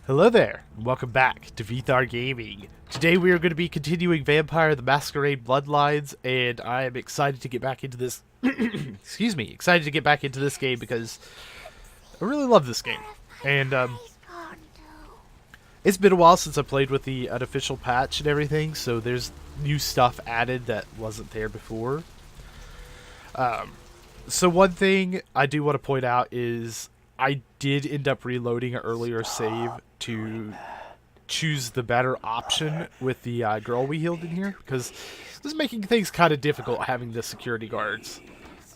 Hello there, and welcome back to Vitharr Gaming. Today we are going to be continuing Vampire the Masquerade Bloodlines, and I am excited to get back into this. Excuse me, excited to get back into this game because I really love this game. And it's been a while since I played with the unofficial patch and everything, so there's new stuff added that wasn't there before. So one thing I do want to point out is I did end up reloading an earlier save to choose the better option with the girl we healed in here, because this is making things kind of difficult having the security guards.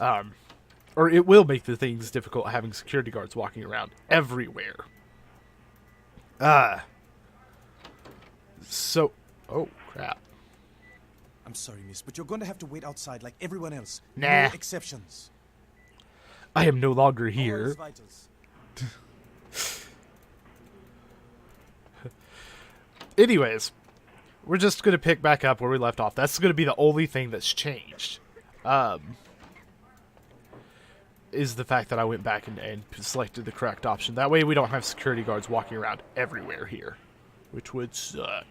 Or it will make the things difficult having security guards walking around everywhere. Oh crap. I'm sorry, miss, but you're going to have to wait outside like everyone else. Nah. No exceptions. I am no longer here. Anyways, we're just going to pick back up where we left off. That's going to be the only thing that's changed. Is the fact that I went back and selected the correct option. That way we don't have security guards walking around everywhere here, which would suck.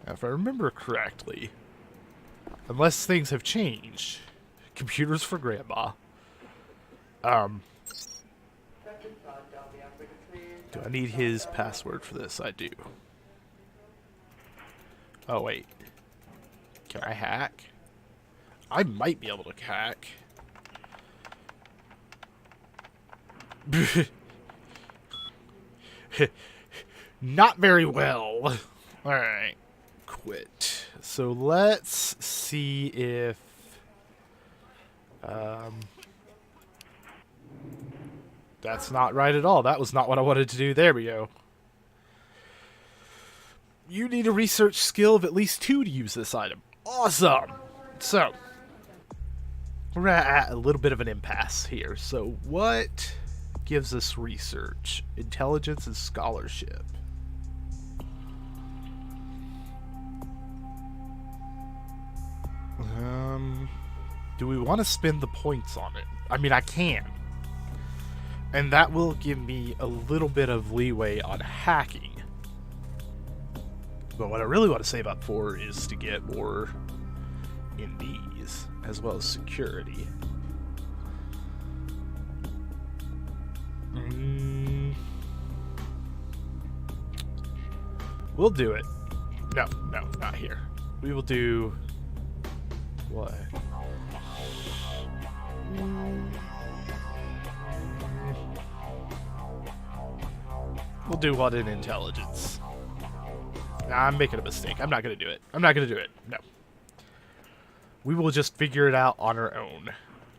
Now, if I remember correctly, unless things have changed, computers for grandma. Do I need his password for this? I do. Oh, wait. Can I hack? I might be able to hack. Not very well. Alright. Quit. So let's see if... That's not right at all. That was not what I wanted to do. There we go. You need a research skill of at least 2 to use this item. Awesome! So, we're at a little bit of an impasse here. So, what gives us research? Intelligence and scholarship. Do we want to spend the points on it? I mean, I can. And that will give me a little bit of leeway on hacking. But what I really want to save up for is to get more in these, as well as security. We'll do it. No, not here. We will do... What? We'll do one in intelligence. Nah, I'm making a mistake. I'm not going to do it. I'm not going to do it. No. We will just figure it out on our own.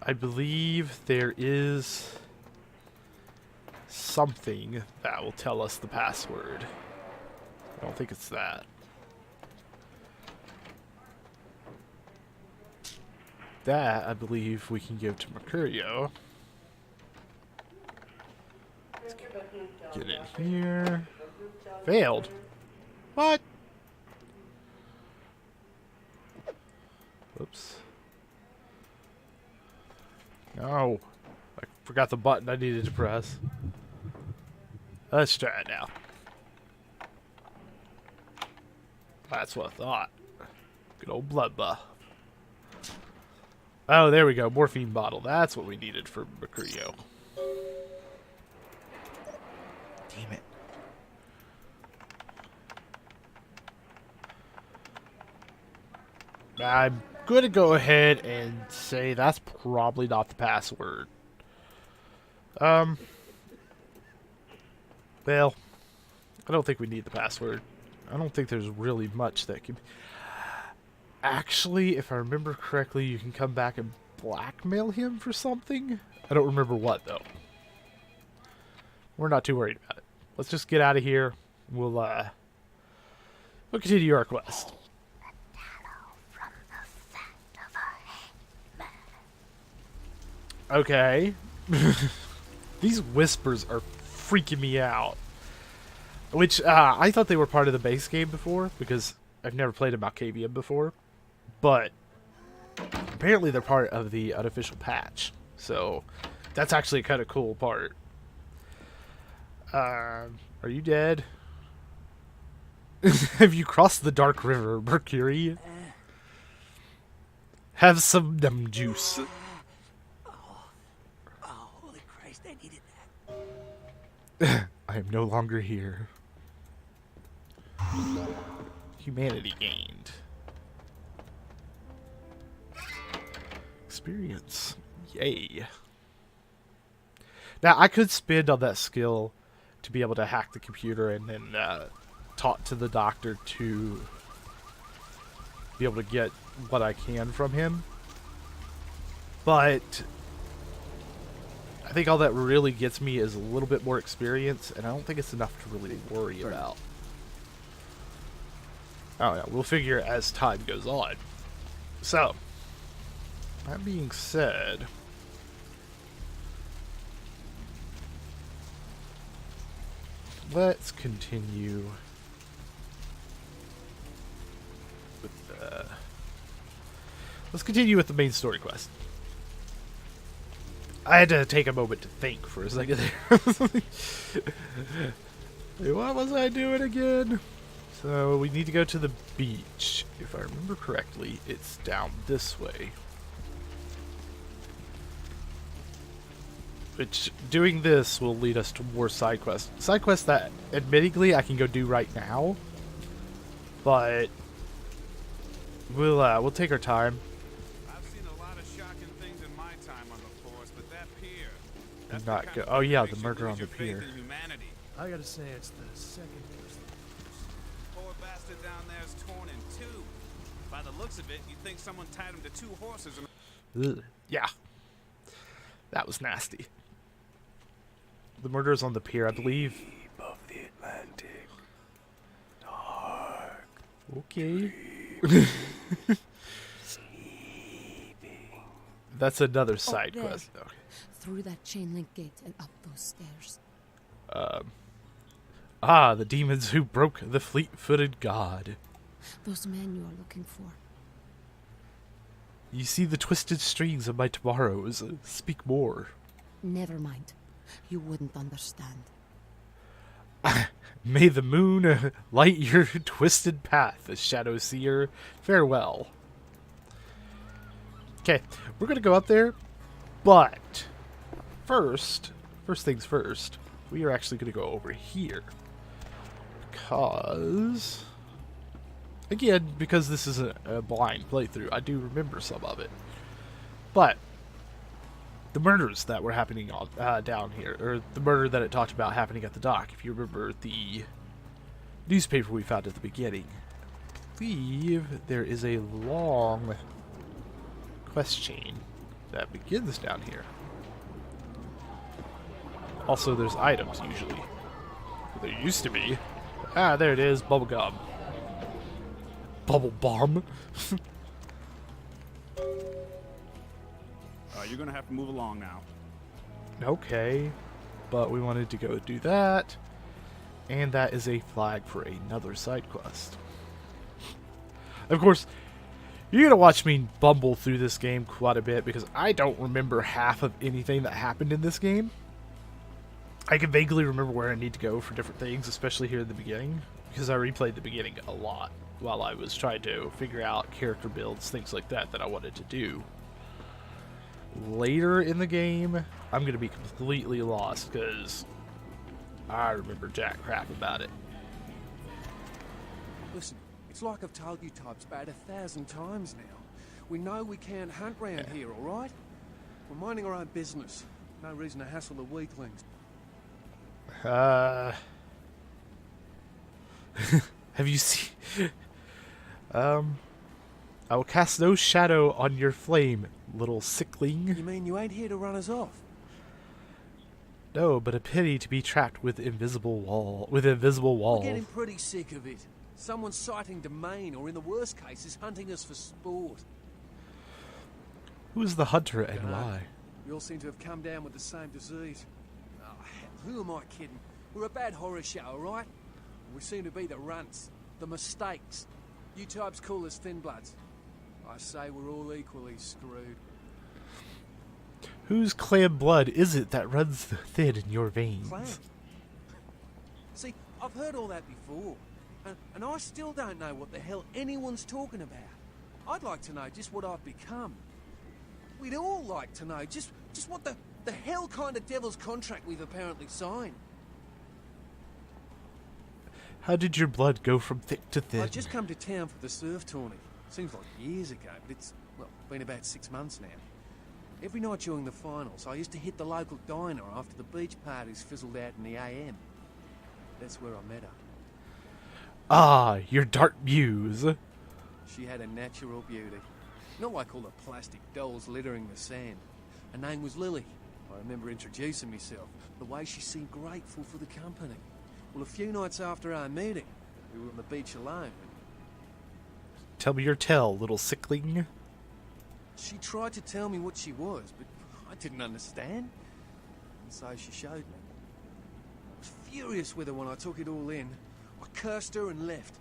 I believe there is something that will tell us the password. I don't think it's that. That, I believe, we can give to Mercurio. Get in here. Failed. What? Oops. No. I forgot the button I needed to press. Let's try it now. That's what I thought. Good old blood buff. Oh, there we go. Morphine bottle. That's what we needed for Mercurio. Damn it. I'm going to go ahead and say that's probably not the password. Well, I don't think we need the password. I don't think there's really much that can... Actually, if I remember correctly, you can come back and blackmail him for something? I don't remember what, though. We're not too worried about it. Let's just get out of here. We'll continue our quest. Okay. These whispers are freaking me out. Which, I thought they were part of the base game before, because I've never played a Malkavian before. But, apparently they're part of the unofficial patch. So, that's actually a kind of cool part. Are you dead? Have you crossed the dark river, Mercury? Have some juice. Oh, holy Christ, I needed I am no longer here. Humanity gained. Experience. Yay. Now, I could spend on that skill to be able to hack the computer and then talk to the doctor to be able to get what I can from him. But I think all that really gets me is a little bit more experience, and I don't think it's enough to really worry about. Oh yeah, we'll figure as time goes on. So, that being said, let's continue with the main story quest. I had to take a moment to think for a second there. What was I doing again? So we need to go to the beach. If I remember correctly, it's down this way. Which, doing this will lead us to more side quests. Side quests that, admittedly, I can go do right now. But we'll take our time. I've seen a lot of shocking things in my time on the force, but that pier. And not go. Oh yeah, the murder on the pier. I gotta say, it's the second worst. Poor bastard down there is torn in two. By the looks of it, you'd think someone tied him to two horses and... Ugh. Yeah. That was nasty. The murders on the pier, I believe. Deep of the Atlantic. Dark. Okay. Sleeping. That's another side there. quest. Okay. Through that chain link gate and up those stairs. The demons who broke the fleet-footed god. Those men you are looking for. You see the twisted strings of my tomorrows. Speak more. Never mind. You wouldn't understand. May the moon light your twisted path, Shadow Seer. Farewell. Okay, we're gonna go up there, but first things first, we are actually gonna go over here. Because, again, because this is a blind playthrough, I do remember some of it. But the murders that were happening on, down here, or the murder that it talked about happening at the dock, if you remember the newspaper we found at the beginning, I believe there is a long quest chain that begins down here. Also, there's items, usually. There used to be. Ah, there it is, bubblegum. Bubble bomb. You're gonna have to move along now. Okay, but we wanted to go do that, and that is a flag for another side quest. Of course, you're gonna watch me bumble through this game quite a bit because I don't remember half of anything that happened in this game. I can vaguely remember where I need to go for different things, especially here in the beginning, because I replayed the beginning a lot while I was trying to figure out character builds, things like that I wanted to do. Later in the game, I'm going to be completely lost because I remember jack crap about it. Listen, it's like I've told you types about 1,000 times now. We know we can't hunt round here, alright? We're minding our own business. No reason to hassle the weaklings. Have you seen... I will cast no shadow on your flame, little sickling. You mean you ain't here to run us off? No, but a pity to be trapped with invisible walls. We're getting pretty sick of it. Someone's sighting domain, or in the worst cases, hunting us for sport. Who is the hunter and Dunno. why? We all seem to have come down with the same disease. Oh, hell, who am I kidding? We're a bad horror show, alright? We seem to be the runts, the mistakes. You types call us thin bloods. I say we're all equally screwed. Whose clan blood is it that runs thin in your veins? Clan? See, I've heard all that before, and I still don't know what the hell anyone's talking about. I'd like to know just what I've become. We'd all like to know just what the hell kind of devil's contract we've apparently signed. How did your blood go from thick to thin? I just come to town for the surf tourney. Seems like years ago, but it's, well, been about 6 months now. Every night during the finals, I used to hit the local diner after the beach parties fizzled out in the AM. That's where I met her. Ah, your dark muse. She had a natural beauty. Not like all the plastic dolls littering the sand. Her name was Lily. I remember introducing myself. The way she seemed grateful for the company. Well, a few nights after our meeting, we were on the beach alone. Tell me your tale, little sickling. She tried to tell me what she was, but I didn't understand. And so she showed me. I was furious with her when I took it all in. I cursed her and left,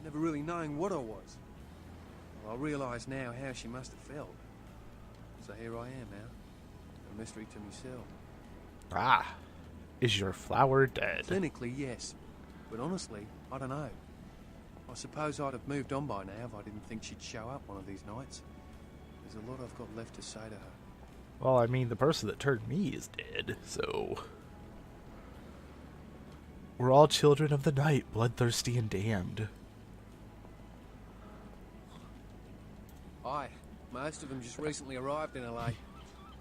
never really knowing what I was. Well, I realise now how she must have felt. So here I am now, a mystery to myself. Ah, is your flower dead? Clinically, yes. But honestly, I don't know. I suppose I'd have moved on by now if I didn't think she'd show up one of these nights. There's a lot I've got left to say to her. Well, I mean, the person that turned me is dead, so... We're all children of the night, bloodthirsty and damned. Aye, most of them just recently arrived in LA.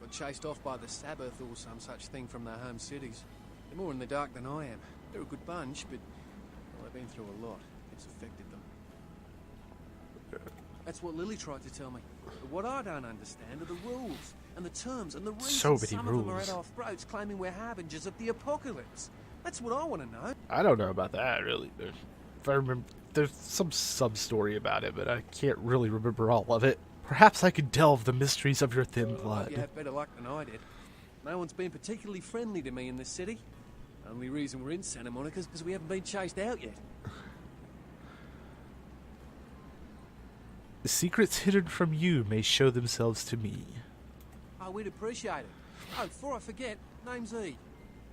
Got chased off by the Sabbath or some such thing from their home cities. They're more in the dark than I am. They're a good bunch, but well, they've been through a lot. It's affected them. That's what Lily tried to tell me. But what I don't understand are the rules, and the terms, and the reasons So many some of them are rules. at our throats claiming we're harbingers of the apocalypse. That's what I want to know. I don't know about that, really. If I remember, there's some sub-story about it, but I can't really remember all of it. Perhaps I could delve the mysteries of your thin You blood. had better luck than I did. No one's been particularly friendly to me in this city. Only reason we're in Santa Monica is because we haven't been chased out yet. The secrets hidden from you may show themselves to me. Oh, we'd appreciate it. Oh, before I forget, name's E.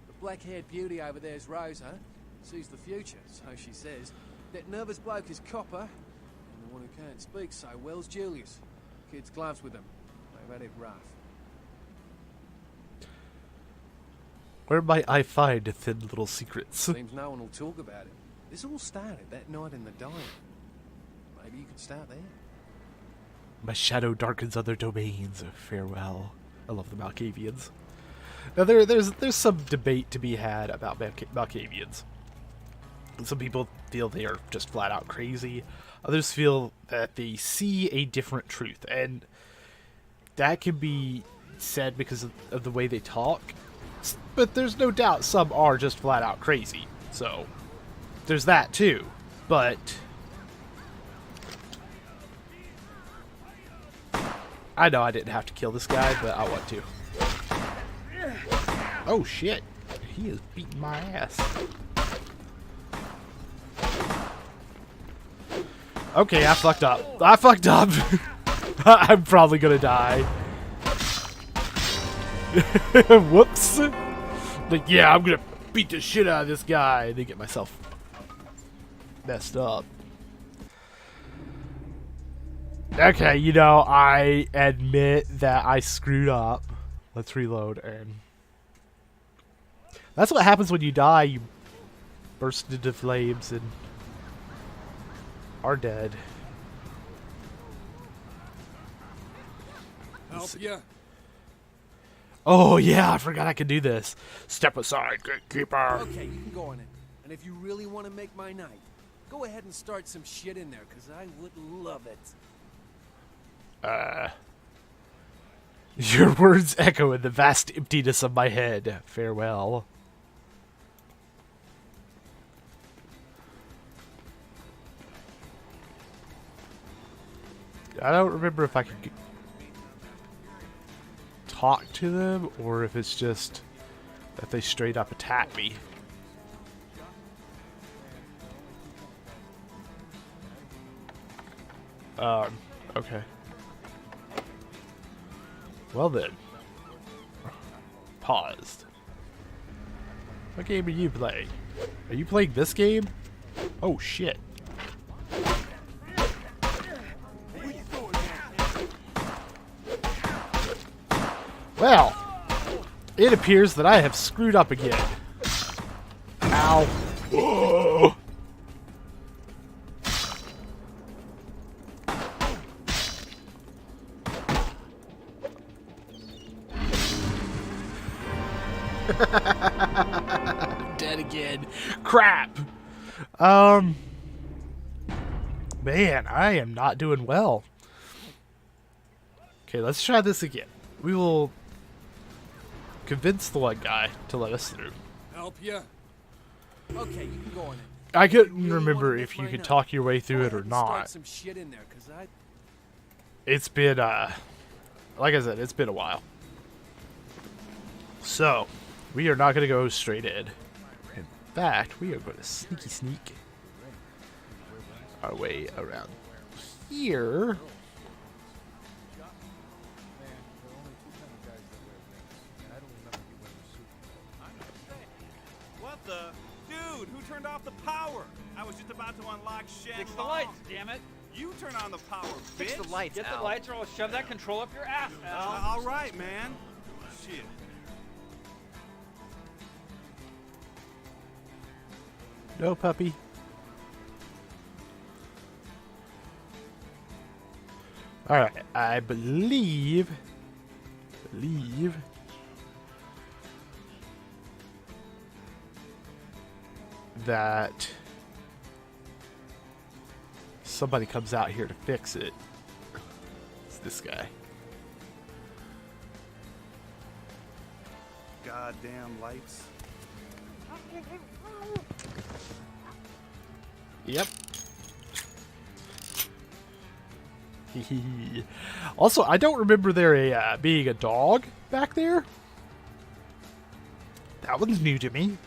The black-haired beauty over there's Rosa. Sees the future, so she says. That nervous bloke is Copper. And the one who can't speak so well's Julius. Kids gloves with him. They've had it rough. Where might I find thin little secrets? Seems no one will talk about it. This all started that night in the diner. Maybe you could start there. My shadow darkens other domains. Farewell. I love the Malkavians. Now there's some debate to be had about Malkavians. Some people feel they are just flat out crazy. Others feel that they see a different truth, and that can be said because of the way they talk. But there's no doubt some are just flat out crazy. So there's that too. But I know I didn't have to kill this guy, but I want to. Oh shit. He is beating my ass. Okay, I fucked up. I fucked up. I'm probably gonna die. Whoops. Like, yeah, I'm gonna beat the shit out of this guy and then get myself messed up. Okay, you know, I admit that I screwed up. Let's reload, and that's what happens when you die. You burst into flames and are dead. Help ya. Oh yeah, I forgot I could do this. Step aside, gatekeeper. Okay, you can go on it. And if you really want to make my night, go ahead and start some shit in there, because I would love it. Your words echo in the vast emptiness of my head. Farewell. I don't remember if I could talk to them or if it's just that they straight up attack me. Okay. Well then. Paused. What game are you playing? Are you playing this game? Oh shit. Well, it appears that I have screwed up again. Ow. Whoa. Dead again. Crap. Man, I am not doing well. Okay, let's try this again. We will convince the one guy to let us through. Help you? Okay, you can go on in. I couldn't Really remember wanna if you make could mine talk your way through Go it ahead or and strike not. some shit in there, 'cause I... It's been, like I said, it's been a while. So, we are not going to go straight in. In fact, we are going to sneak our way around here. What the? Dude, who turned off the power? I was just about to unlock Shen. Fix the lights, damn it! You turn on the power, bitch. Fix the lights, Get the lights or I'll shove that control up your ass, Al. All right, man. Shit. No, puppy. Alright, I believe that somebody comes out here to fix it. It's this guy. Goddamn lights. Yep. Also, I don't remember there being a dog back there. That one's new to me.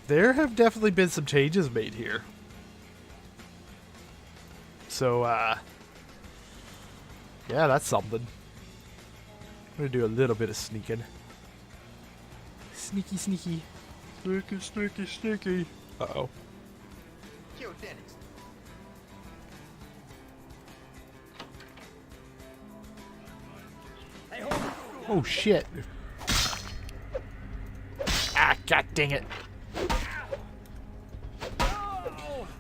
There have definitely been some changes made here. So, yeah, that's something. I'm gonna do a little bit of sneaking. Sneaky, sneaky. Sneaky, sneaky, sneaky. Uh-oh. Oh, shit. Ah, god dang it.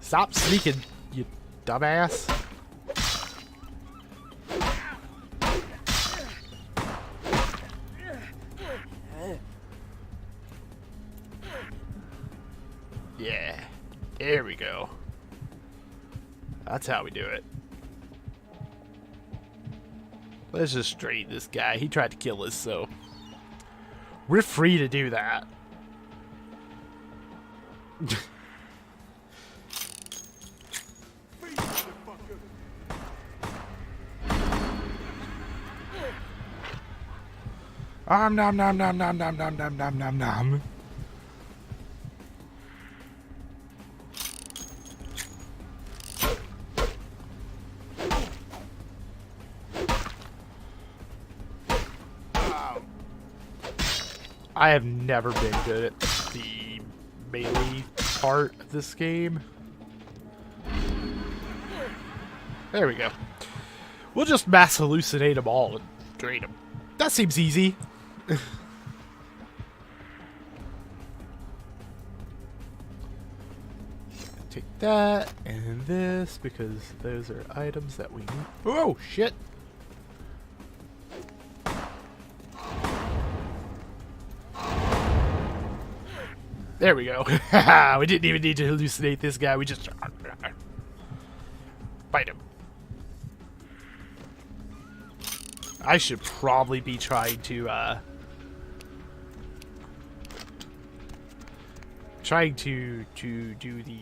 Stop sneaking, you dumbass. Yeah, there we go. That's how we do it. Let's just straighten this guy. He tried to kill us, so we're free to do that. Nom nom nom nom nom nom nom nom nom nom nom. I have never been good at the melee part of this game. There we go. We'll just mass hallucinate them all and drain them. That seems easy. Take that and this because those are items that we need. Oh, shit. There we go. We didn't even need to hallucinate this guy. We just fight him. I should probably be trying to do the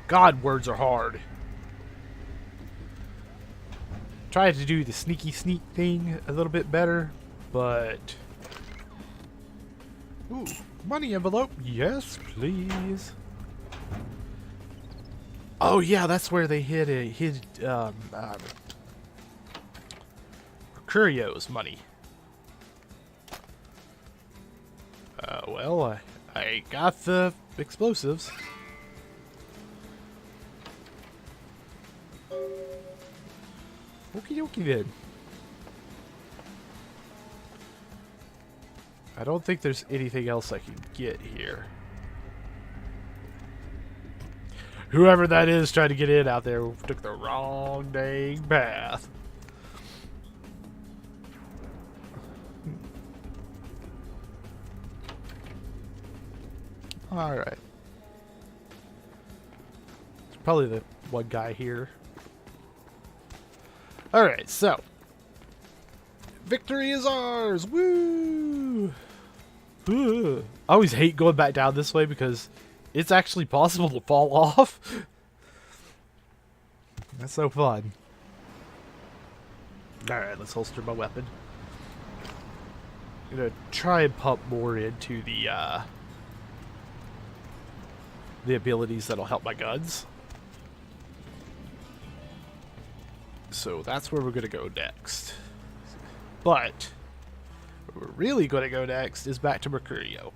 God, words are hard. Try to do the sneaky sneak thing a little bit better, but ooh, money envelope. Yes, please. Oh yeah, that's where they hid Mercurio's money. Well, I got the explosives. Okie dokie then. I don't think there's anything else I can get here. Whoever that is trying to get in out there took the wrong dang path. Alright. It's probably the one guy here. Alright, so. Victory is ours! Woo! Ugh. I always hate going back down this way because it's actually possible to fall off. That's so fun. Alright, let's holster my weapon. I'm gonna try and pump more into the abilities that'll help my guns. So that's where we're gonna go next. But where we're really gonna go next is back to Mercurio.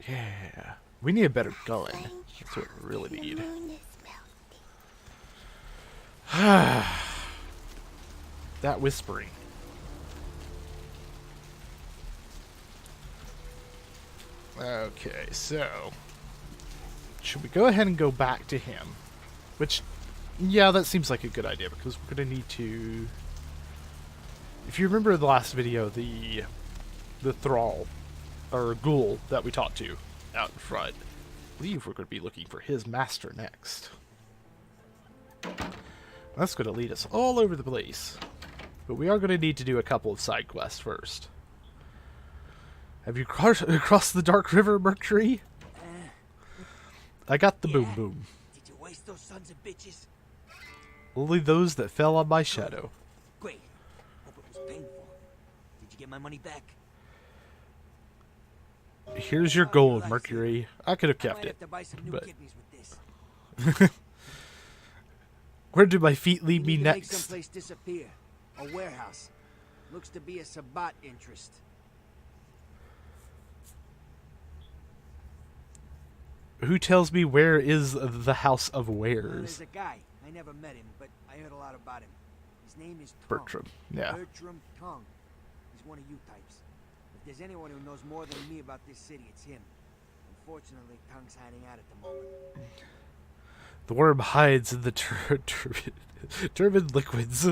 Yeah, we need a better gun. That's what we really need. That whispering. Okay, so should we go ahead and go back to him? Which, yeah, that seems like a good idea because we're gonna need to. If you remember the last video, the thrall or ghoul that we talked to out in front, I believe we're going to be looking for his master next. That's going to lead us all over the place, but we are going to need to do a couple of side quests first. Have you crossed the Dark River, Mercury? I got the boom boom. Did you waste those sons of bitches? Only those that fell on my shadow. Great. Hope it was painful. Did you get my money back? Here's your gold, Mercury. I could have kept it, have to buy some new but kidneys with this. where do my feet lead me You need to make next? someplace disappear. A warehouse. Looks to be a Sabbat interest. Who tells me where is the House of Well, Wares? there's a guy. I never met him, but I heard a lot about him. His name is Tung. Bertram. Yeah. Bertram Tung. He's one of you types. If there's anyone who knows more than me about this city, it's him. Unfortunately, Tung's hiding out at the moment. The worm hides in the turbid liquids.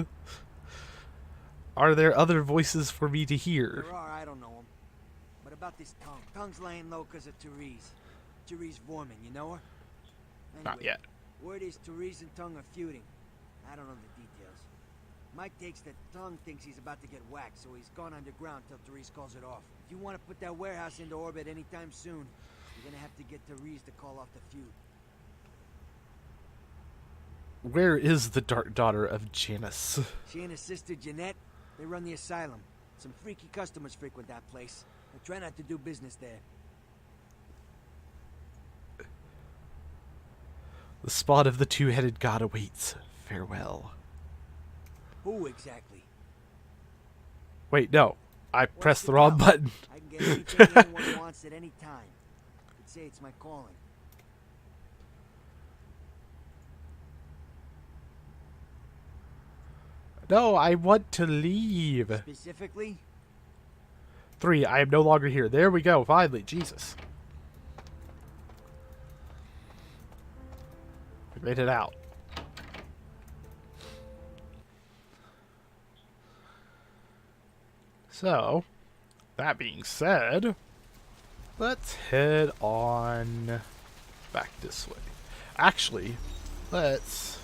Are there other voices for me to hear? There are, I don't know him. But about this Tung. Tung's laying low because of Therese. Therese Vorman, you know her? Not yet. Word is Therese and Tung are feuding. I don't know the details. Mike takes that Tung thinks he's about to get whacked, so he's gone underground till Therese calls it off. If you want to put that warehouse into orbit anytime soon, you're gonna have to get Therese to call off the feud. Where is the dark daughter of Janus? She and his sister Jeanette, they run the asylum. Some freaky customers frequent that place. I try not to do business there. The spot of the two-headed god awaits. Farewell. Who exactly? Wait, no. I pressed the the wrong job? button. I can get anything anyone wants at any time. You could say it's my calling. No, I want to leave. Specifically? 3, I am no longer here. There we go, finally. Jesus. We made it out. So, that being said, let's head on back this way. Actually, let's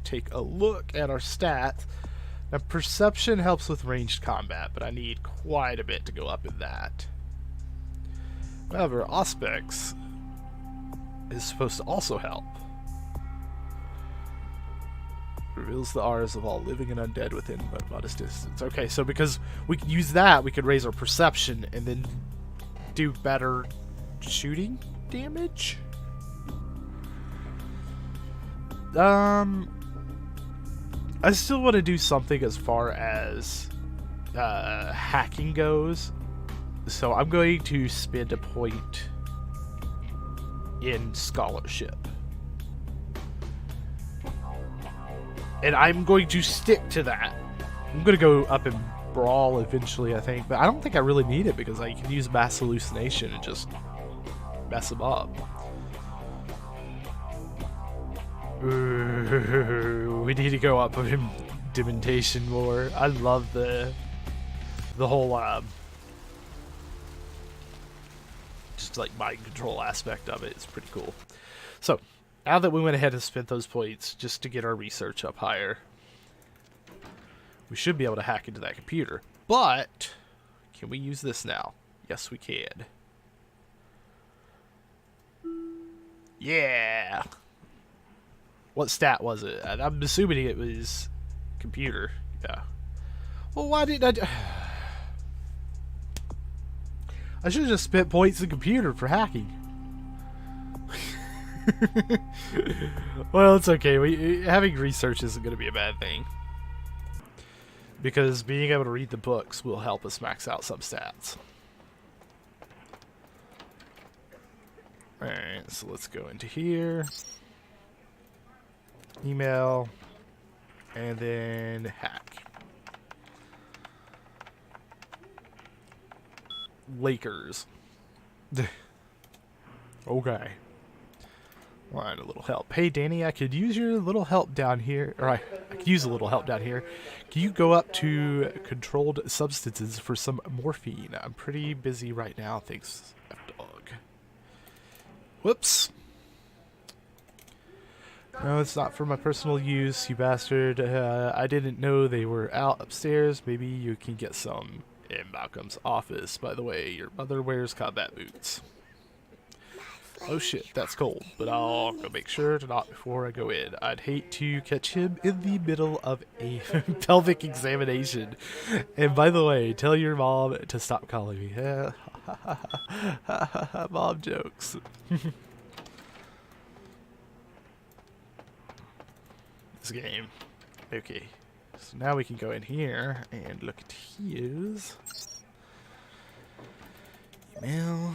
take a look at our stats. Now, perception helps with ranged combat, but I need quite a bit to go up in that. However, Auspex is supposed to also help. Reveals the R's of all living and undead within a modest distance. Okay, so because we can use that, we could raise our perception and then do better shooting damage? I still want to do something as far as hacking goes. So I'm going to spend a point in scholarship. And I'm going to stick to that. I'm going to go up and brawl eventually, I think. But I don't think I really need it because I can use mass hallucination and just mess them up. Ooh, we need to go up in dementation more. I love the whole just like mind control aspect of it. It's pretty cool. So now that we went ahead and spent those points just to get our research up higher, we should be able to hack into that computer. But can we use this now? Yes, we can. Yeah. What stat was it? I'm assuming it was computer. Yeah. Well, why didn't I... I should have just spent points in computer for hacking. Well, it's okay. Having research isn't going to be a bad thing. Because being able to read the books will help us max out some stats. Alright, so let's go into here. Email. And then hack. Lakers. Okay. Alright, a little help. Hey, Danny, I could use your little help down here. Or I could use a little help down here. Can you go up to controlled substances for some morphine? I'm pretty busy right now. Thanks, F-Dog. Whoops. No, it's not for my personal use, you bastard. I didn't know they were out upstairs. Maybe you can get some in Malcolm's office. By the way, your mother wears combat boots. Oh shit, that's cold, but I'll go make sure to knock before I go in. I'd hate to catch him in the middle of a pelvic examination. And by the way, tell your mom to stop calling me. Mom jokes. This game. Okay, so now we can go in here and look at his email.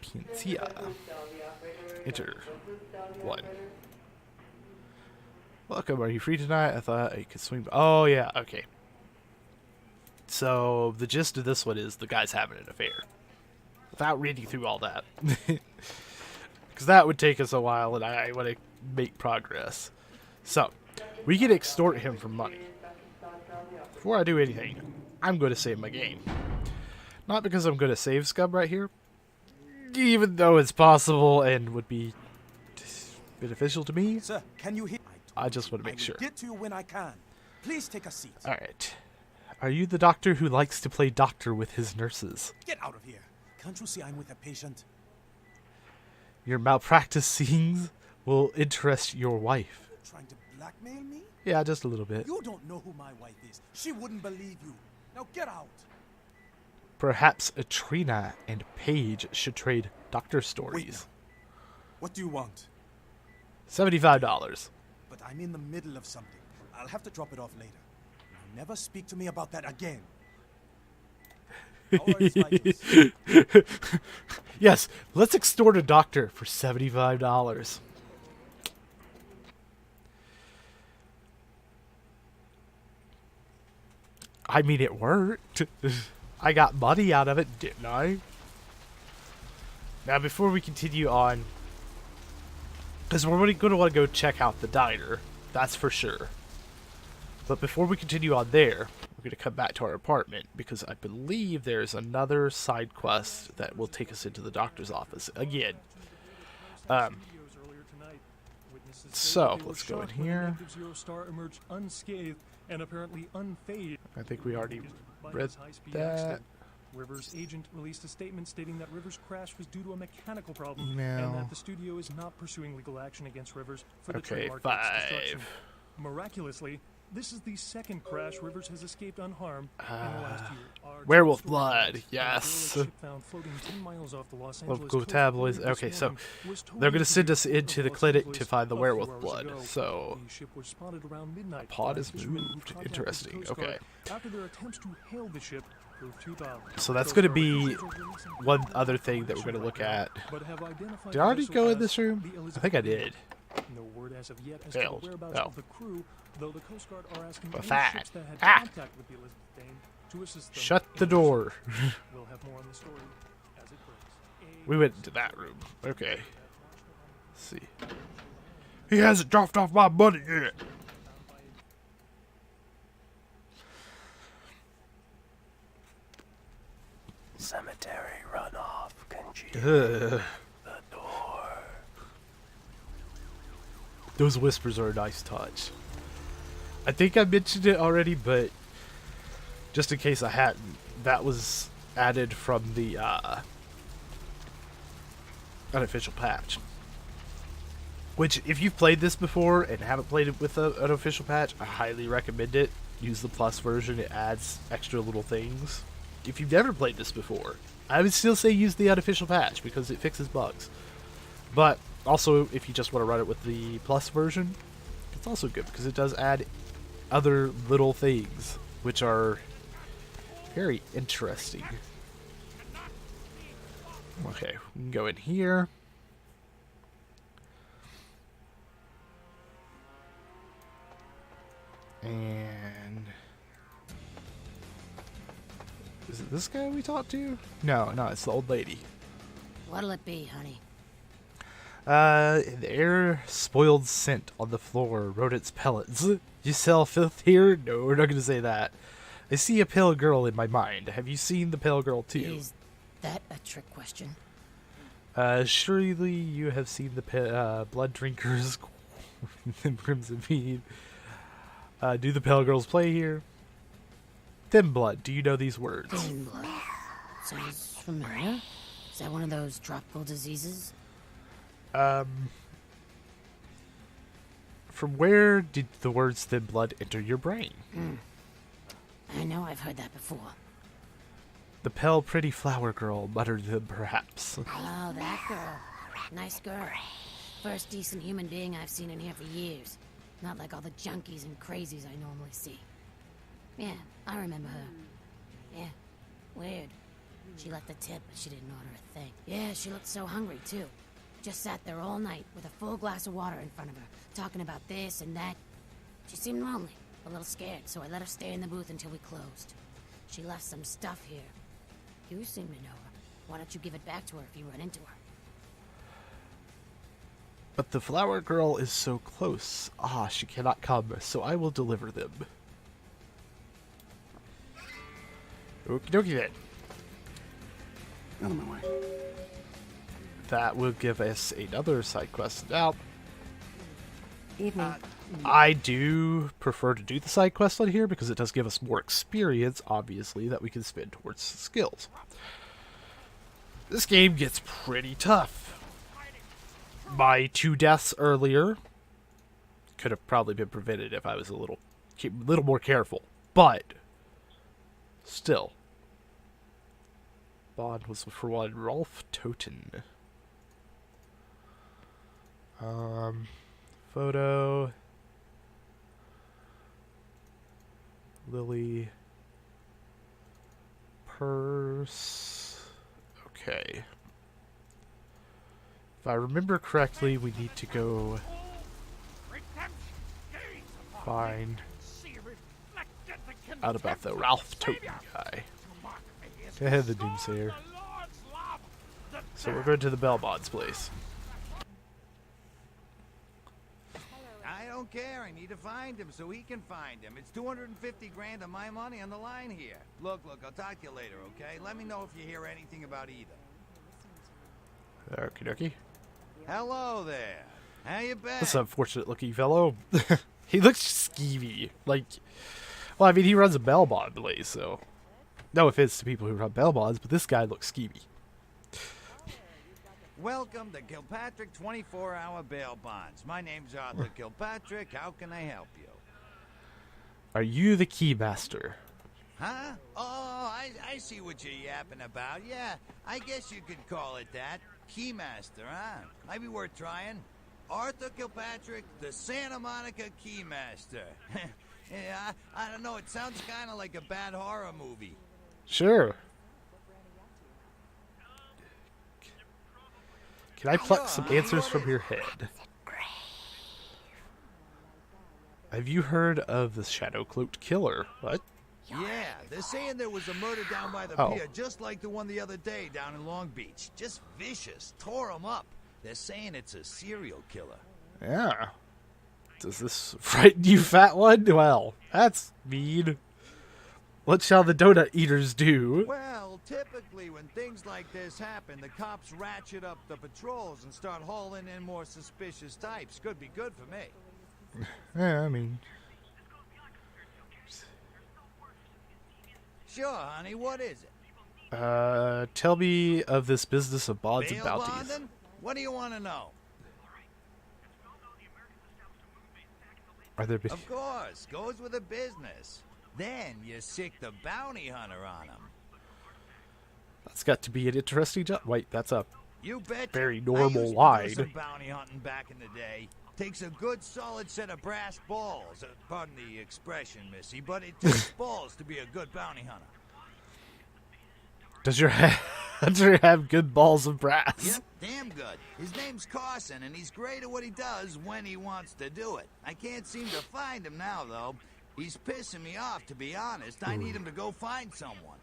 Pincia. Enter. 1. Welcome, are you free tonight? I thought I could swing. Oh, yeah, okay. So, the gist of this one is the guy's having an affair. Without reading through all that. Because that would take us a while, and I want to make progress. So, we can extort him for money. Before I do anything, I'm going to save my game. Not because I'm going to save scum right here, even though it's possible and would be beneficial to me. Sir, can you hear? I just want to make I will sure. get to you when I can. Please take a seat. Alright. Are you the doctor who likes to play doctor with his nurses? Get out of here. Can't you see I'm with a patient? Your malpractice scenes will interest your wife. Trying to blackmail me? Yeah, just a little bit. You don't know who my wife is. She wouldn't believe you. Now get out. Perhaps Trina and Paige should trade doctor Wait stories. now. What do you want? $75. But I'm in the middle of something. I'll have to drop it off later. Now never speak to me about that again. How are his vitals? Yes, let's extort a doctor for $75. I mean, it worked. I got money out of it, didn't I? Now, before we continue on, because we're going to want to go check out the diner, that's for sure. But before we continue on there, we're going to come back to our apartment, because I believe there's another side quest that will take us into the doctor's office again. So, let's go in here. And apparently unfazed. I think we already read that. Rivers' agent released a statement stating that Rivers' crash was due to a mechanical problem Email. and that the studio is not pursuing legal action against Rivers for the Okay, trademark rights 5. destruction. Miraculously, This is the second crash Rivers has escaped unharmed in the last year. Our Werewolf story blood, tells yes. a derelict ship found floating 10 miles off the Los Angeles Local coast tabloids. earlier this Okay, so morning was totally they're gonna send us clear into of the Los clinic Angeles to find the a few werewolf hours blood. ago. So The ship was spotted around midnight pod by is fishermen who moved. contacted the Interesting. Coast Guard Okay. after their attempts to hail the ship proved futile. So that's Coast gonna Guard be officials are releasing one other thing that we're gonna look right now, at. but have identified Did I already the go in vessel this as room? the I Elizabeth think I Reed. did. No word as of yet as Failed. to the whereabouts Oh. of the crew, though the Coast Guard are asking What's any that? ships that had Ah! contact with the Elizabeth Dane to assist them. Shut in the their door. search. We'll have more on the story as it breaks. We went into that room. Okay. Let's see. He hasn't dropped off my money yet. Cemetery runoff congealed Ugh. the door. Those whispers are a nice touch. I think I mentioned it already, but just in case I hadn't, that was added from the unofficial patch. Which, if you've played this before and haven't played it with an official patch, I highly recommend it. Use the plus version, it adds extra little things. If you've never played this before, I would still say use the unofficial patch because it fixes bugs. But also, if you just want to run it with the plus version, it's also good because it does add other little things which are very interesting. Okay, we can go in here. And is it this guy we talked to? No, it's the old lady. What'll it be, honey? The air spoiled scent on the floor, rodents pellets. You sell filth here? No, we're not gonna say that. I see a pale girl in my mind. Have you seen the pale girl too? Is that a trick question? Surely you have seen the blood drinkers in Crimson Mead. Do the pale girls play here? Thin blood. Do you know these words? Thin blood. Sounds familiar. Is that one of those tropical diseases? From where did the words thin blood enter your brain? I know I've heard that before. The pale, pretty flower girl muttered them, perhaps. Oh, that girl. Nice girl. First decent human being I've seen in here for years. Not like all the junkies and crazies I normally see. Yeah, I remember her. Yeah, weird. She left a tip, but she didn't order a thing. Yeah, she looked so hungry, too. Just sat there all night with a full glass of water in front of her, talking about this and that. She seemed lonely, a little scared, so I let her stay in the booth until we closed. She left some stuff here. You seem to know her. Why don't you give it back to her if you run into her? But the flower girl is so close. Ah, she cannot come, so I will deliver them. Okie dokie then. Out of my way. That will give us another side quest. Now, Evening. I do prefer to do the side quest on here because it does give us more experience, obviously, that we can spend towards skills. This game gets pretty tough. My 2 deaths earlier could have probably been prevented if I was a little more careful, but still. Bond was for one Rolf Toten. Photo. Lily. Purse. Okay. If I remember correctly, we need to go find out about the Ralph Toten guy. And the Doomsayer. So we're going to the Bellbond's place. I don't care. I need to find him so he can find him. It's 250 grand of my money on the line here. Look, I'll talk to you later, okay? Let me know if you hear anything about either. Okie dokie. Hello there. How you been? This unfortunate looking fellow. He looks skeevy. Like, well, I mean, he runs a Bellbond place, so no offense to people who run Bellbonds, but this guy looks skeevy. Welcome to Kilpatrick 24-hour bail bonds. My name's Arthur Kilpatrick. How can I help you? Are you the keymaster? Huh? Oh, I see what you're yapping about. Yeah, I guess you could call it that. Keymaster, huh? Might be worth trying. Arthur Kilpatrick, the Santa Monica Keymaster. Yeah, I don't know. It sounds kind of like a bad horror movie. Sure. Can I pluck some answers from your head? Have you heard of the shadow-cloaked killer? What? Yeah, they're saying there was a murder down by the pier, just like the one the other day down in Long Beach. Just vicious, tore 'em up. They're saying it's a serial killer. Yeah. Does this frighten you, fat one? Well, that's mean. What shall the donut eaters do? Well, typically when things like this happen, the cops ratchet up the patrols and start hauling in more suspicious types. Could be good for me. Yeah, I mean... Sure, honey, what is it? Tell me of this business of bonds and Bail bounties. bonding? What do you want to know? Are there... Of course, goes with the business. Then you sick the bounty hunter on him. That's got to be an interesting job. Wait, that's a You bet. very I normal used to line. do some bounty hunting back in the day. Takes a good solid set of brass balls. Pardon the expression, Missy, but it takes balls to be a good bounty hunter. Does your hunter have good balls of brass? Yep, damn good. His name's Carson, and he's great at what he does when he wants to do it. I can't seem to find him now, though. He's pissing me off, to be honest. I need him to go find someone.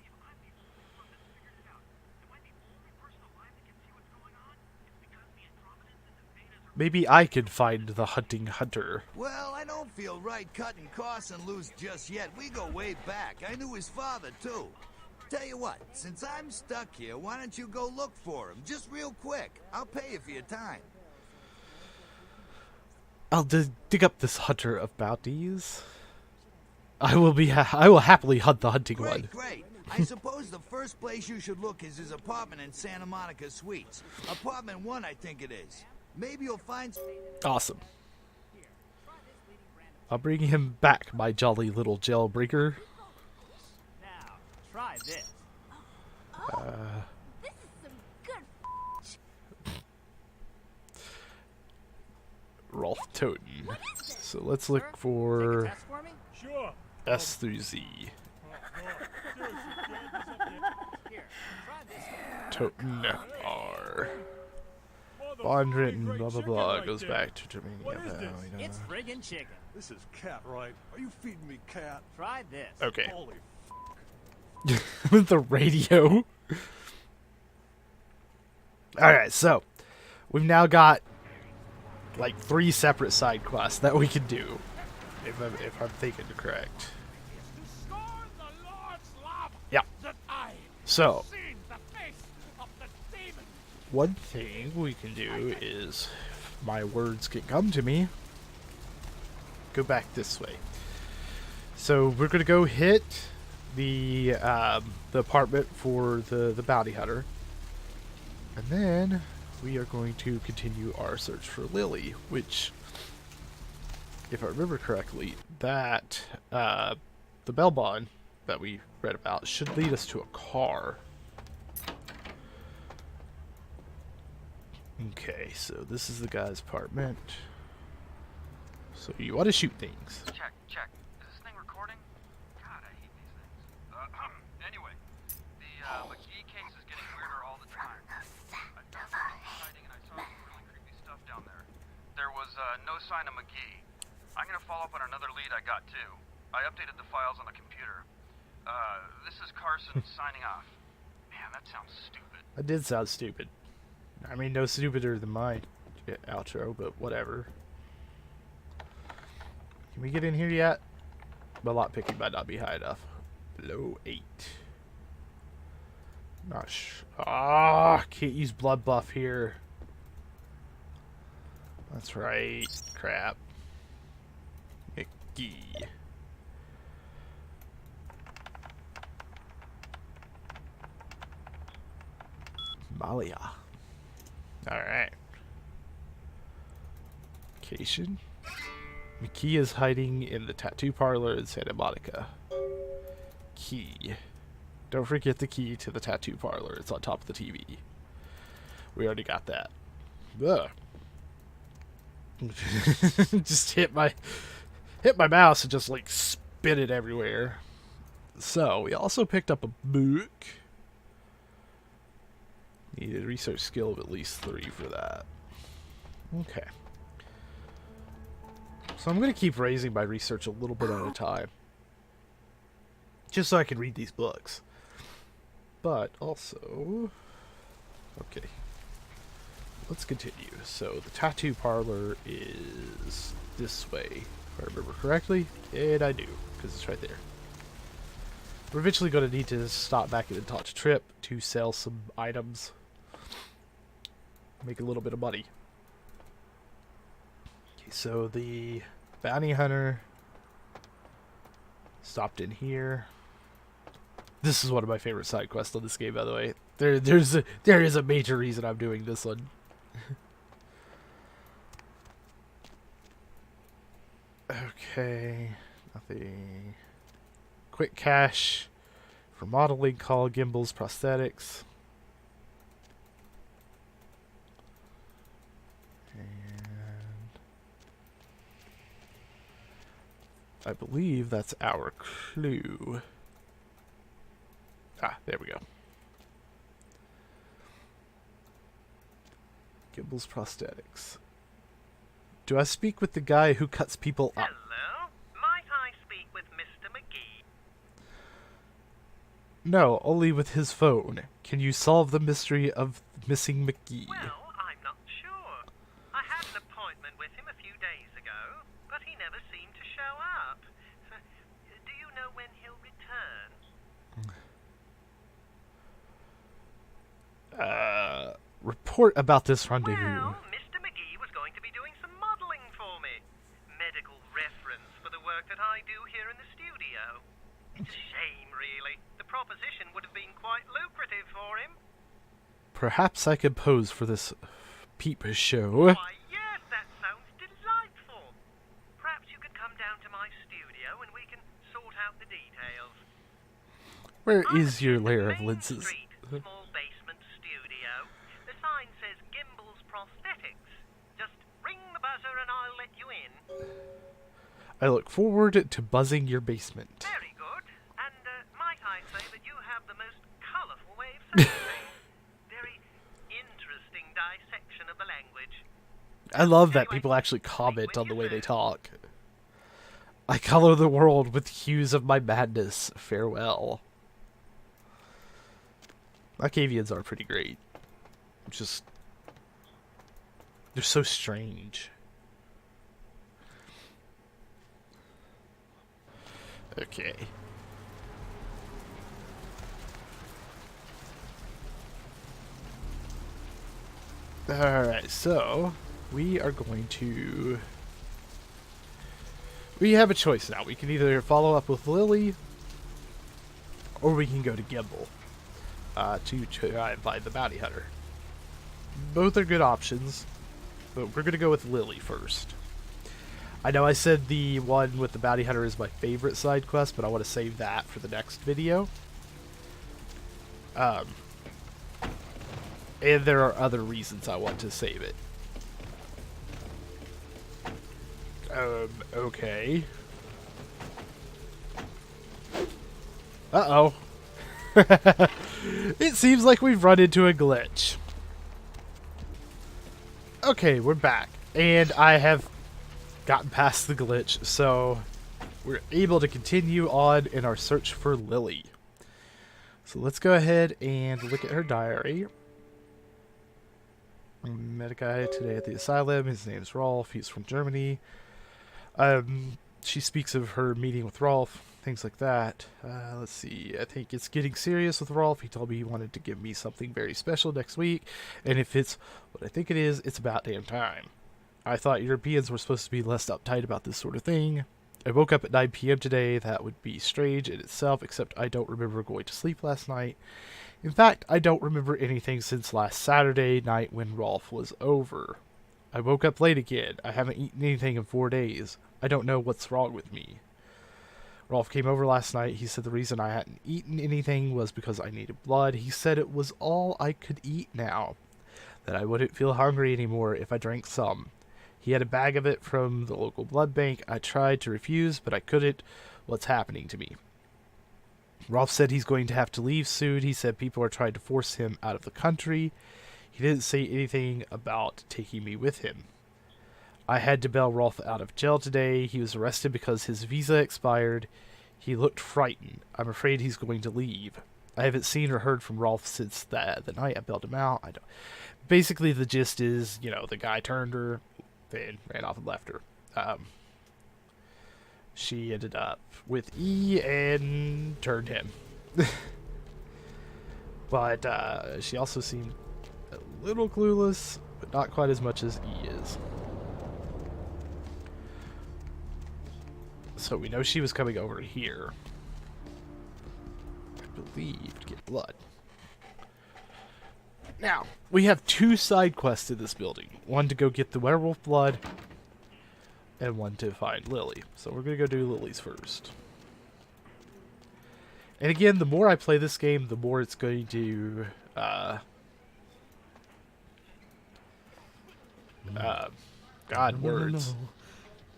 Maybe I can find the hunting hunter. Well, I don't feel right cutting Carson loose just yet. We go way back. I knew his father, too. Tell you what, since I'm stuck here, why don't you go look for him? Just real quick. I'll pay you for your time. I'll dig up this hunter of bounties. I will happily hunt the hunting one. Great. I suppose the first place you should look is his apartment in Santa Monica Suites. Apartment 1, I think it is. Maybe you'll find... Awesome. I'll bring him back, my jolly little jailbreaker. Now, try this. This is some good. Rolf Toten. So let's look for Test for me? Sure. S through Z. Here, try this. Toten R. Bond written, blah blah blah, goes back to Germany. It's friggin' chicken. This is cat, right? Are you feeding me cat? Try this. Okay. Holy With the radio. Alright, so we've now got like 3 separate side quests that we can do. If I'm thinking correct. Yeah. So one thing we can do is, if my words can come to me, go back this way. So we're gonna go hit the apartment for the bounty hunter, and then we are going to continue our search for Lily, which, if I remember correctly, that the bail bond that we read about should lead us to a car. Okay, so this is the guy's apartment. So you want to shoot things. Check. Is this thing recording? God, I hate these things. Anyway, the McGee case is getting weirder all the time. I found some hiding and I saw some really creepy stuff down there. There was no sign of McGee. I'm gonna follow up on another lead I got too. I updated the files on the computer. This is Carson signing off. Man, that sounds stupid. That did sound stupid. I mean, no stupider than my outro, but whatever. Can we get in here yet? My lockpicking might not be high enough. Below 8. Not sure. Can't use blood buff here. That's right. Crap. McGee. Malia. Alright. Location. McKee is hiding in the tattoo parlor in Santa Monica. Key. Don't forget the key to the tattoo parlor. It's on top of the TV. We already got that. Ugh. Just hit my mouse and just like spin it everywhere. So we also picked up a book. Needed a research skill of at least 3 for that. Okay. So I'm going to keep raising my research a little bit at a time. Just so I can read these books. But also... Okay. Let's continue. So the tattoo parlor is this way, if I remember correctly. And I do, because it's right there. We're eventually going to need to stop back in and talk to Trip to sell some items. Make a little bit of money. Okay, so the bounty hunter stopped in here. This is one of my favorite side quests on this game, by the way. There is a major reason I'm doing this one. Okay, nothing. Quick cash for modeling, call, gimbals, prosthetics. And I believe that's our clue. Ah, there we go. Gimbals prosthetics. Do I speak with the guy who cuts people up? Hello? Might I speak with Mr. McGee? No, only with his phone. Can you solve the mystery of missing McGee? Well, I'm not sure. I had an appointment with him a few days ago, but he never seemed to show up. Do you know when he'll return? Report about this rendezvous. Well, Mr. McGee was going to be doing some modeling for me. Medical reference for the work that I do here in the studio. It's a shame, really. The proposition would have been quite lucrative for him. Perhaps I could pose for this peep show. Why, yes, that sounds delightful. Perhaps you could come down to my studio and we can sort out the details. Where is your layer of lenses? Small basement studio. The sign says Gimbals Prosthetics. Just ring the buzzer and I'll let you in. I look forward to buzzing your basement. Very good. And might I say that you have the most colourful way of saying things. Very interesting dissection of the language. I love that people actually comment on the way they talk. I color the world with hues of my madness. Farewell. Octavians are pretty great. Just... they're so strange. Okay. Alright, so... we are going to... we have a choice now. We can either follow up with Lily, or we can go to Gimbal. To try and find the bounty hunter. Both are good options, but we're going to go with Lily first. I know I said the one with the bounty hunter is my favorite side quest, but I want to save that for the next video. And there are other reasons I want to save it. Okay. Uh-oh. It seems like we've run into a glitch. Okay, we're back. And I have gotten past the glitch, so we're able to continue on in our search for Lily. So let's go ahead and look at her diary. Met a guy today at the asylum. His name's Rolf. He's from Germany. She speaks of her meeting with Rolf. Things like that. Let's see. I think it's getting serious with Rolf. He told me he wanted to give me something very special next week. And if it's what I think it is, it's about damn time. I thought Europeans were supposed to be less uptight about this sort of thing. I woke up at 9 p.m. today. That would be strange in itself, except I don't remember going to sleep last night. In fact, I don't remember anything since last Saturday night when Rolf was over. I woke up late again. I haven't eaten anything in 4 days. I don't know what's wrong with me. Rolf came over last night. He said the reason I hadn't eaten anything was because I needed blood. He said it was all I could eat now, that I wouldn't feel hungry anymore if I drank some. He had a bag of it from the local blood bank. I tried to refuse, but I couldn't. What's happening to me? Rolf said he's going to have to leave soon. He said people are trying to force him out of the country. He didn't say anything about taking me with him. I had to bail Rolf out of jail today. He was arrested because his visa expired. He looked frightened. I'm afraid he's going to leave. I haven't seen or heard from Rolf since the night I bailed him out. Basically, the gist is, you know, the guy turned her, then ran off and left her. She ended up with E and turned him. But she also seemed a little clueless, but not quite as much as E is. So we know she was coming over here, I believe, to get blood. Now, we have 2 side quests in this building. One to go get the werewolf blood, and one to find Lily. So we're going to go do Lily's first. And again, the more I play this game, the more it's going to... God, words. No.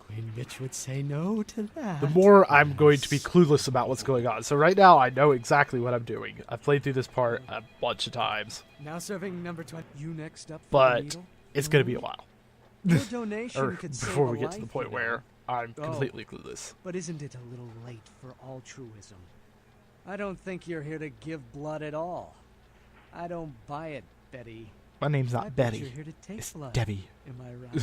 Queen Bitch would say no to that. The more I'm going to be clueless about what's going on. So right now, I know exactly what I'm doing. I've played through this part a bunch of times. Now serving number 20. You next up. But it's going to be a while. Your donation or could save before a we get to the life, point you know. where I'm completely clueless. But isn't it a little late for altruism? I don't think you're here to give blood at all. I don't buy it, Betty. My name's not I bet Betty. You're here to take It's blood. Debbie. Am I right?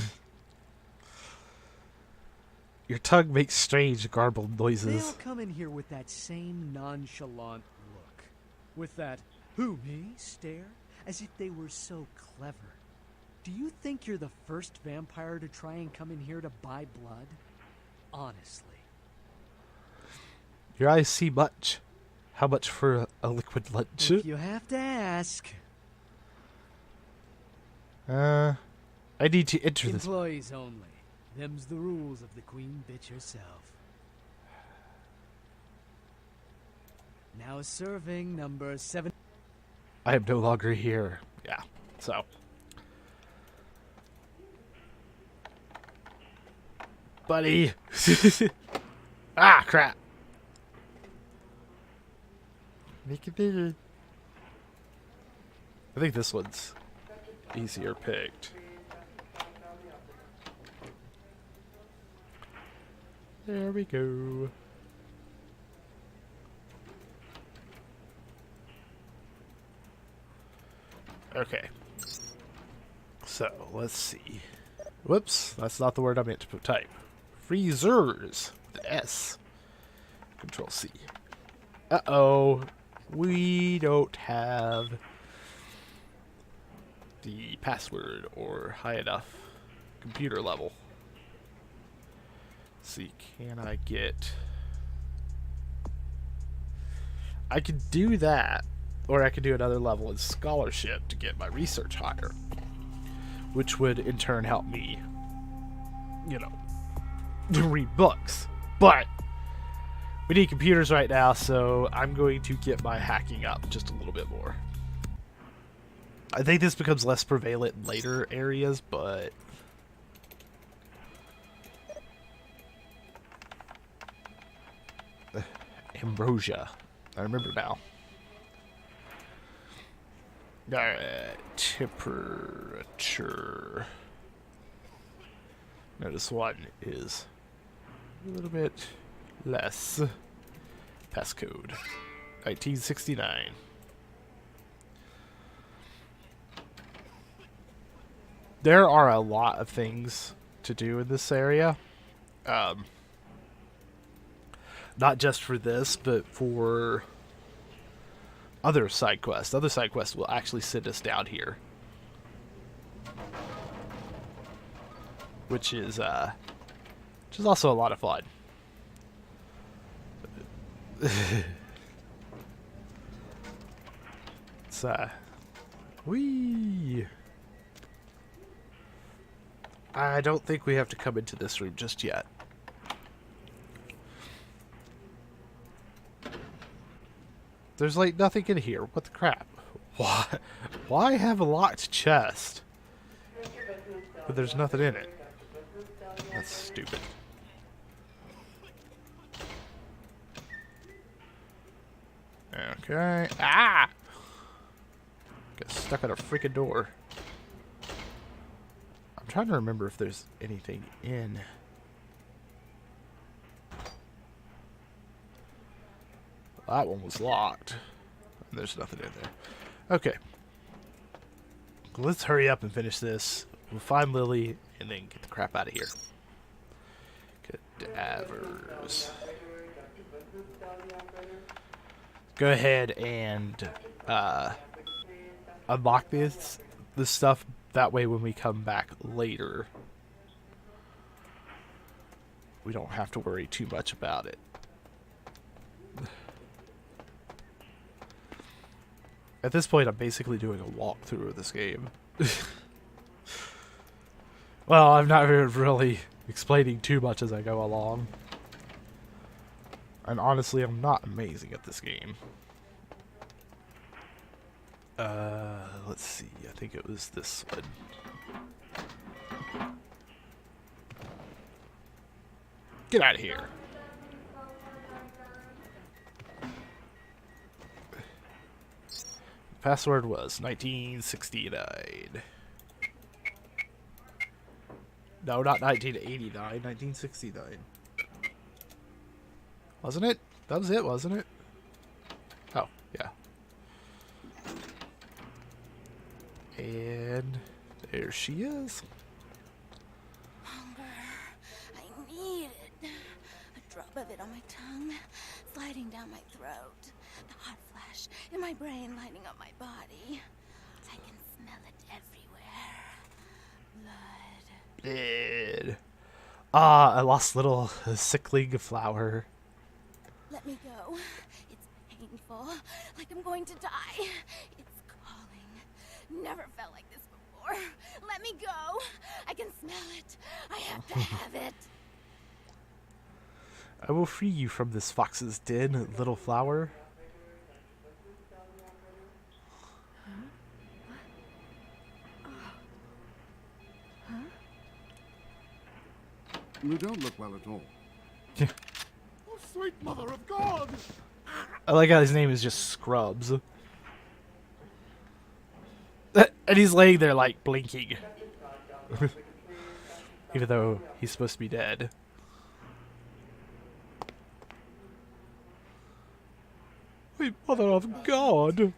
Your tongue makes strange, garbled They noises. all come in here with that same nonchalant look. With that, who, me, stare, as if they were so clever. Do you think you're the first vampire to try and come in here to buy blood? Honestly. Your eyes see much. How much for a liquid lunch? If you have to ask. I need to enter this. Employees only. Them's the rules of the Queen Bitch herself. Now serving number 7. I am no longer here. Yeah, so. Buddy. Ah, crap. Make it bigger. I think this one's easier picked. There we go. Okay. So, let's see. Whoops, that's not the word I meant to type. Freezers with an S. Control C. Uh-oh. We don't have the password or high enough computer level. Let's see, can I get... I could do that, or I could do another level in scholarship to get my research higher, which would in turn help me, you know, read books. But we need computers right now, so I'm going to get my hacking up just a little bit more. I think this becomes less prevalent in later areas, but... Ambrosia. I remember now. Temperature. Now this one is a little bit less. Passcode 1969. There are a lot of things to do in this area. Not just for this, but for other side quests. Other side quests will actually send us down here. Which is also a lot of fun. It's whee. I don't think we have to come into this room just yet. There's like nothing in here. What the crap? Why have a locked chest? But there's nothing in it. That's stupid. Okay. Ah! Got stuck at a freaking door. I'm trying to remember if there's anything in. That one was locked. There's nothing in there. Okay. Let's hurry up and finish this. We'll find Lily and then get the crap out of here. Cadavers. Go ahead and unlock this stuff. That way when we come back later, we don't have to worry too much about it. At this point, I'm basically doing a walkthrough of this game. Well, I'm not really explaining too much as I go along. And honestly, I'm not amazing at this game. Let's see. I think it was this one. Get out of here. Password was 1969. No, not 1989, 1969. Wasn't it? That was it, wasn't it? Oh, yeah. And there she is. Hunger. I need it. A drop of it on my tongue, sliding down my throat. The hot flash in my brain lighting up my body. I can smell it everywhere. Blood. Ah, I lost little sickling flower. Let me go. It's painful, like I'm going to die. It's calling. Never felt like this before. Let me go. I can smell it. I have to have it. I will free you from this fox's den, little flower. You don't look well at all. Oh, sweet mother of God! I like how his name is just Scrubs. And he's laying there like blinking. Even though he's supposed to be dead. Sweet mother of God!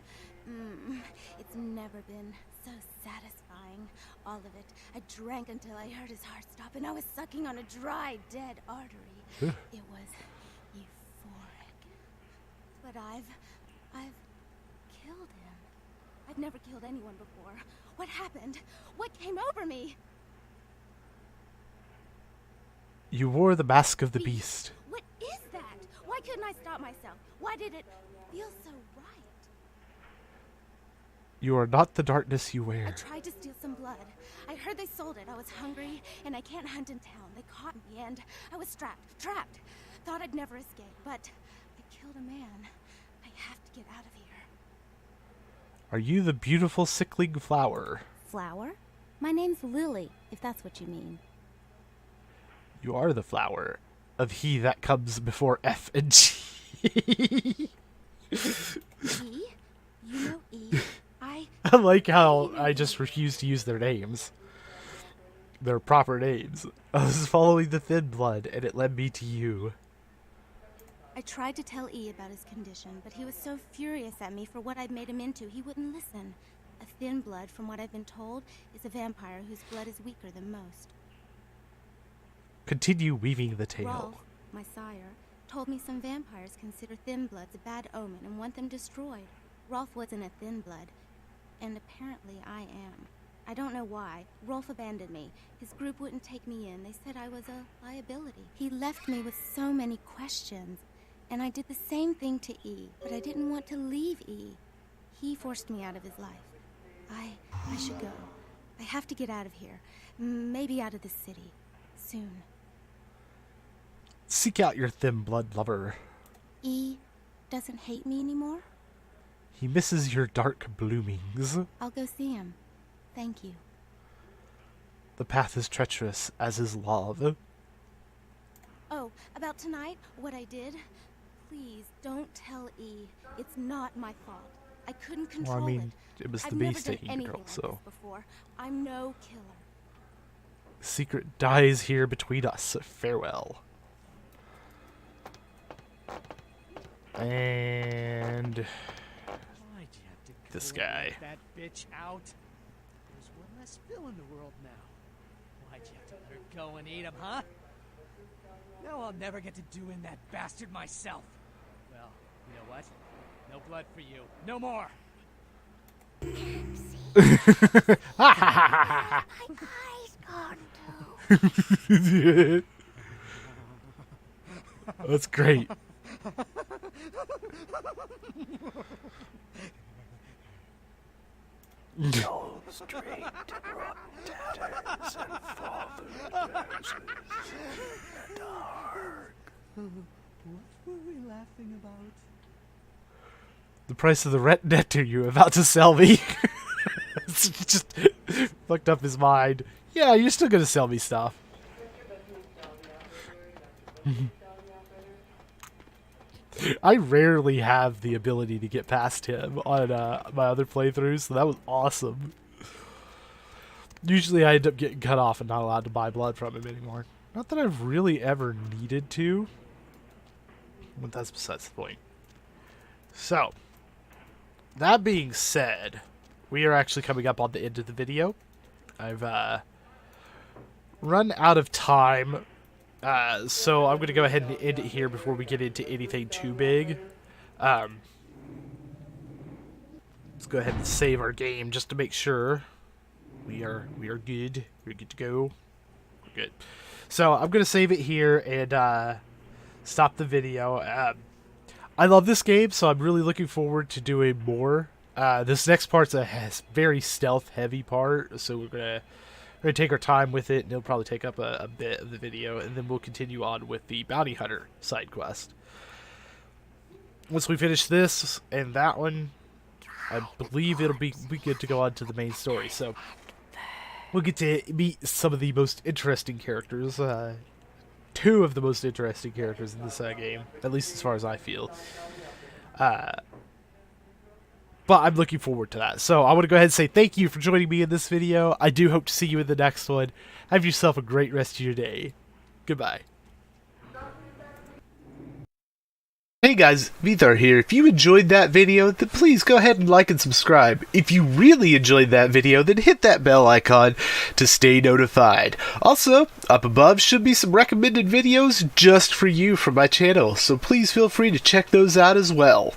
It's never been so satisfying. All of it. I drank until I heard his heart stop, and I was sucking on a dry, dead artery. It was euphoric. But I've killed him. I've never killed anyone before. What happened? What came over me? You wore the mask of the beast. What is that? Why couldn't I stop myself? Why did it feel so right? You are not the darkness you wear. I tried to steal some blood. I heard they sold it. I was hungry, and I can't hunt in town. They caught me, and I was trapped. Thought I'd never escape, but I killed a man. I have to get out of here. Are you the beautiful sickling flower? Flower? My name's Lily, if that's what you mean. You are the flower of he that comes before F and G. E? You know E? I like how I just refuse to use their names. Their proper names. I was following the thin blood, and it led me to you. I tried to tell E about his condition, but he was so furious at me for what I'd made him into, he wouldn't listen. A thin blood, from what I've been told, is a vampire whose blood is weaker than most. Continue weaving the tale. Rolf, my sire, told me some vampires consider thin bloods a bad omen and want them destroyed. Rolf wasn't a thin blood, and apparently I am. I don't know why. Rolf abandoned me. His group wouldn't take me in. They said I was a liability. He left me with so many questions, and I did the same thing to E, but I didn't want to leave E. He forced me out of his life. I should go. I have to get out of here. Maybe out of the city. Soon. Seek out your thin blood lover. E doesn't hate me anymore? He misses your dark bloomings. I'll go see him. Thank you. The path is treacherous as is love. Oh, about tonight, what I did? Please, don't tell E. It's not my fault. I couldn't control Well, I mean, it was the beast I've never done taking the anything girl, like so. this before. I'm no killer. Secret dies here between us. Farewell. And Why'd you have to this go guy. let that bitch out? There's one less Phil in the world now. Why'd you have to let her go and eat him, huh? Now I'll never get to doing that bastard myself. Well, you know what? No blood for you. No more. That's great. No straight brought tatters and fathers and dark. What were we laughing about? The price of the rent netto you about to sell me. It's just fucked up his mind. Yeah, you're still gonna sell me stuff. I rarely have the ability to get past him on my other playthroughs, so that was awesome. Usually I end up getting cut off and not allowed to buy blood from him anymore. Not that I've really ever needed to, but that's besides the point. So, that being said, we are actually coming up on the end of the video. I've run out of time, so I'm going to go ahead and end it here before we get into anything too big. Let's go ahead and save our game just to make sure we are good. We're good to go. We're good. So I'm going to save it here and stop the video. I love this game, so I'm really looking forward to doing more. This next part's a very stealth-heavy part, so we're gonna take our time with it, and it'll probably take up a bit of the video, and then we'll continue on with the bounty hunter side quest. Once we finish this and that one, I believe it'll be good to go on to the main story. So we'll get to meet some of the most interesting characters. Two of the most interesting characters in this game, at least as far as I feel. But I'm looking forward to that. So I want to go ahead and say thank you for joining me in this video. I do hope to see you in the next one. Have yourself a great rest of your day. Goodbye. Hey guys, Vitharr here. If you enjoyed that video, then please go ahead and like and subscribe. If you really enjoyed that video, then hit that bell icon to stay notified. Also, up above should be some recommended videos just for you from my channel, so please feel free to check those out as well.